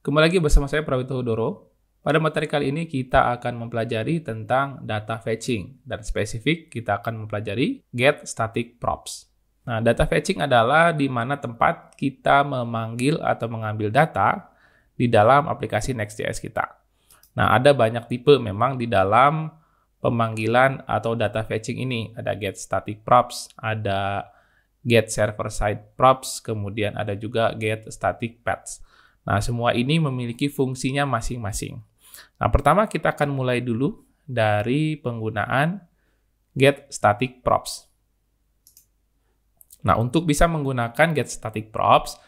Kembali lagi bersama saya Prawito Hudoro. Pada materi kali ini kita akan mempelajari tentang data fetching dan spesifik kita akan mempelajari get static props. Nah, data fetching adalah di mana tempat kita memanggil atau mengambil data di dalam aplikasi Next.js kita. Nah, ada banyak tipe memang di dalam pemanggilan atau data fetching ini. Ada get static props, ada get server side props, kemudian ada juga get static paths. Nah, semua ini memiliki fungsinya masing-masing. Nah, pertama kita akan mulai dulu dari penggunaan get static props. Nah, untuk bisa menggunakan get static props,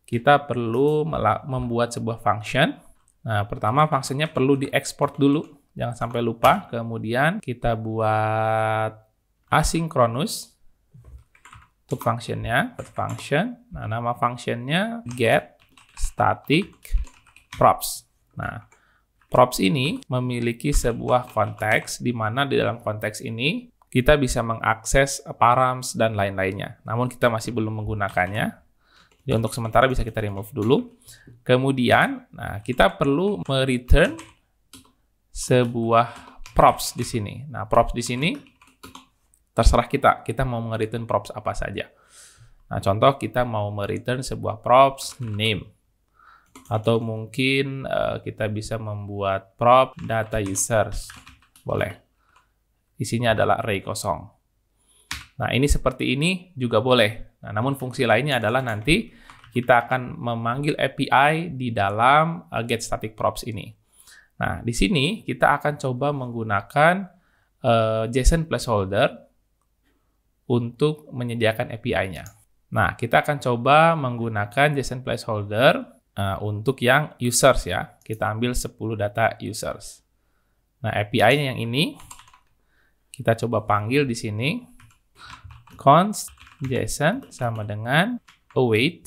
kita perlu membuat sebuah function. Nah, pertama fungsinya perlu diekspor dulu, jangan sampai lupa. Kemudian kita buat asynchronous untuk functionnya, function. Nah, nama functionnya get static props. Nah, props ini memiliki sebuah konteks di mana di dalam konteks ini kita bisa mengakses params dan lain-lainnya. Namun kita masih belum menggunakannya. Jadi untuk sementara bisa kita remove dulu. Kemudian, nah kita perlu mereturn sebuah props di sini. Nah, props di sini terserah kita mau nge-return props apa saja. Nah, contoh kita mau mereturn sebuah props name. Atau mungkin kita bisa membuat prop data users. Boleh. Isinya adalah array kosong. Nah, ini seperti ini juga boleh. Nah, namun fungsi lainnya adalah nanti kita akan memanggil API di dalam get static props ini. Nah, di sini kita akan coba menggunakan JSON placeholder untuk menyediakan API-nya. Nah, kita akan coba menggunakan JSON placeholder untuk yang users ya. Kita ambil 10 data users. Nah, API-nya yang ini kita coba panggil di sini. Const JSON sama dengan await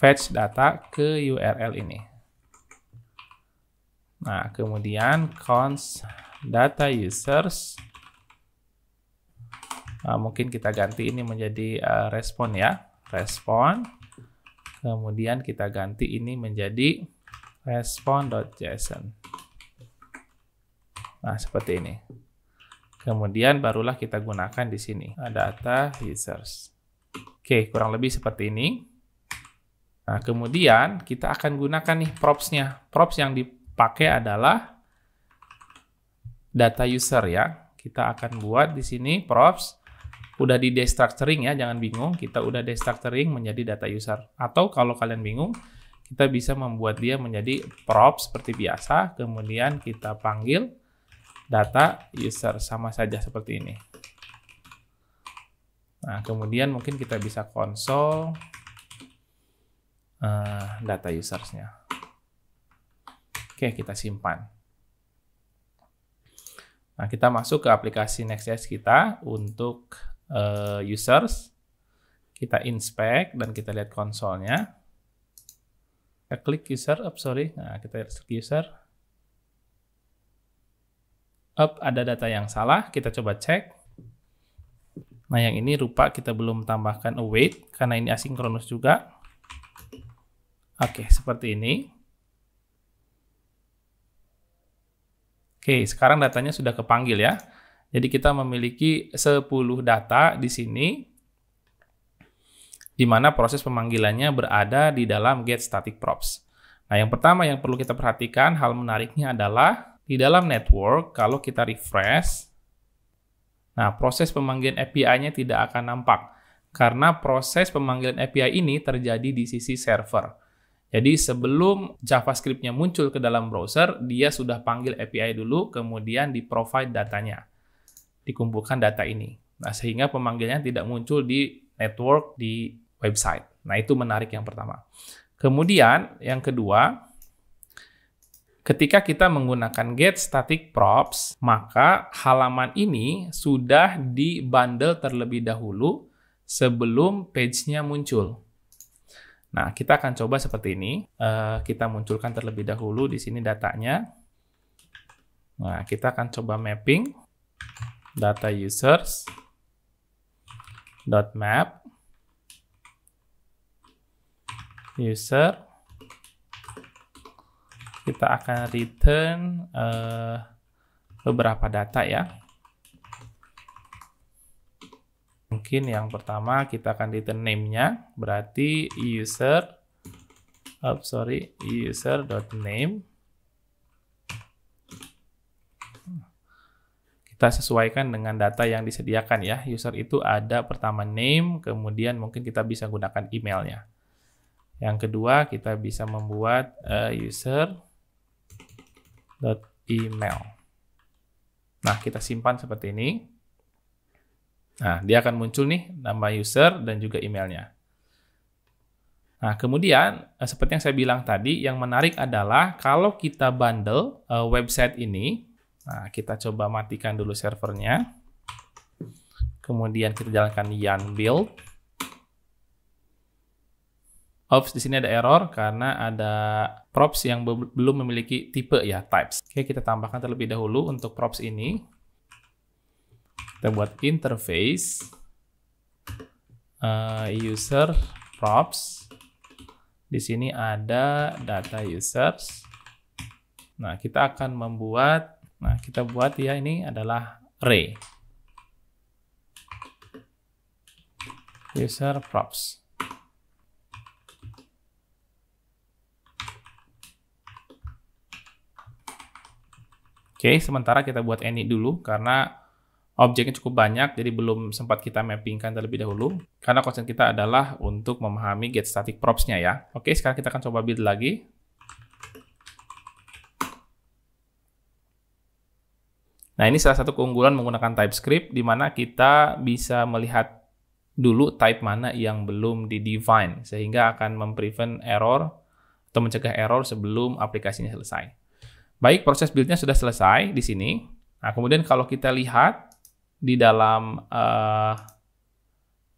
fetch data ke URL ini. Nah, kemudian const data users. Mungkin kita ganti ini menjadi respon ya. Respon. Kemudian kita ganti ini menjadi respon.json. Nah, seperti ini. Kemudian barulah kita gunakan di sini data users. Oke, kurang lebih seperti ini. Nah, kemudian kita akan gunakan nih props-nya. Props yang dipakai adalah data user ya. Kita akan buat di sini props. Udah di destructuring ya, jangan bingung. Kita udah destructuring menjadi data user. Atau kalau kalian bingung, kita bisa membuat dia menjadi props seperti biasa. Kemudian kita panggil data user, sama saja seperti ini. Nah, kemudian mungkin kita bisa konsol data usersnya. Oke, kita simpan. Nah, kita masuk ke aplikasi Next.js kita untuk users. Kita inspect dan kita lihat konsolnya. Kita klik user, Nah, kita lihat user. Ada data yang salah, kita coba cek. Nah, yang ini rupa kita belum tambahkan await, karena ini asynchronous juga. Oke, seperti ini. Oke, sekarang datanya sudah kepanggil ya. Jadi kita memiliki 10 data di sini, di mana proses pemanggilannya berada di dalam get static props. Nah, yang pertama yang perlu kita perhatikan, hal menariknya adalah di dalam network, kalau kita refresh, nah proses pemanggilan API-nya tidak akan nampak. Karena proses pemanggilan API ini terjadi di sisi server. Jadi sebelum JavaScript-nya muncul ke dalam browser, dia sudah panggil API dulu, kemudian di-provide datanya. Dikumpulkan data ini. Nah, sehingga pemanggilannya tidak muncul di network, di website. Nah, itu menarik yang pertama. Kemudian, yang kedua, ketika kita menggunakan get static props, maka halaman ini sudah di-bundle terlebih dahulu sebelum page-nya muncul. Nah, kita akan coba seperti ini. Kita munculkan terlebih dahulu di sini datanya. Nah, kita akan coba mapping data users dot map user kita akan return beberapa data ya. Mungkin yang pertama kita akan return name-nya, berarti user.name. Kita sesuaikan dengan data yang disediakan ya. User itu ada pertama name, kemudian mungkin kita bisa gunakan emailnya. Yang kedua, kita bisa membuat user.email. Nah, kita simpan seperti ini. Nah, dia akan muncul nih nama user dan juga emailnya. Nah, kemudian seperti yang saya bilang tadi, yang menarik adalah kalau kita bundle website ini, nah kita coba matikan dulu servernya. Kemudian kita jalankan yarn build. Oops, di sini ada error karena ada props yang belum memiliki tipe ya, types. Oke, kita tambahkan terlebih dahulu untuk props ini. Kita buat interface user props. Di sini ada data users. Nah, kita akan membuat, kita buat ya, ini adalah array user props. Oke, sementara kita buat any dulu karena objeknya cukup banyak, jadi belum sempat kita mappingkan terlebih dahulu. Karena concern kita adalah untuk memahami get static props-nya ya. Oke, sekarang kita akan coba build lagi. Nah, ini salah satu keunggulan menggunakan TypeScript, di mana kita bisa melihat dulu type mana yang belum di-define, sehingga akan memprevent error atau mencegah error sebelum aplikasinya selesai. Baik, proses build-nya sudah selesai di sini. Nah, kemudian kalau kita lihat di dalam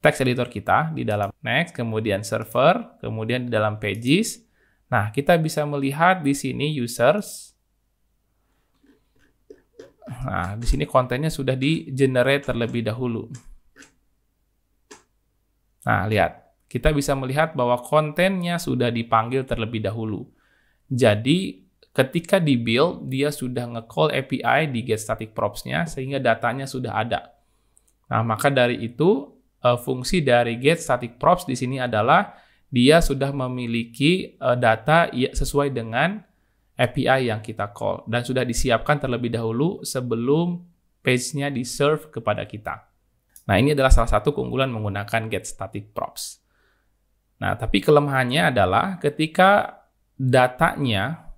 text editor kita, di dalam next, kemudian server, kemudian di dalam pages. Nah, kita bisa melihat di sini users. Nah, di sini kontennya sudah di-generate terlebih dahulu. Nah, lihat. Kita bisa melihat bahwa kontennya sudah dipanggil terlebih dahulu. Jadi, ketika di build, dia sudah nge-call API di getStaticProps-nya sehingga datanya sudah ada. Nah, maka dari itu, fungsi dari getStaticProps di sini adalah dia sudah memiliki data sesuai dengan API yang kita call dan sudah disiapkan terlebih dahulu sebelum page-nya di-serve kepada kita. Nah, ini adalah salah satu keunggulan menggunakan getStaticProps. Nah, tapi kelemahannya adalah ketika datanya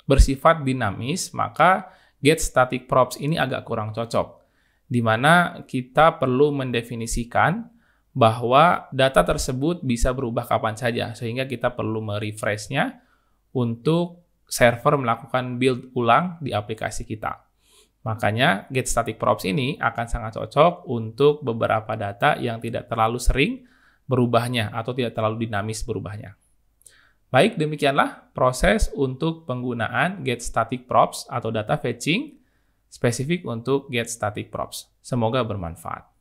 bersifat dinamis, maka getStaticProps ini agak kurang cocok, di mana kita perlu mendefinisikan bahwa data tersebut bisa berubah kapan saja, sehingga kita perlu merefresh-nya untuk server melakukan build ulang di aplikasi kita. Makanya getStaticProps ini akan sangat cocok untuk beberapa data yang tidak terlalu sering berubahnya atau tidak terlalu dinamis berubahnya. Baik, demikianlah proses untuk penggunaan getStaticProps atau data fetching spesifik untuk getStaticProps. Semoga bermanfaat.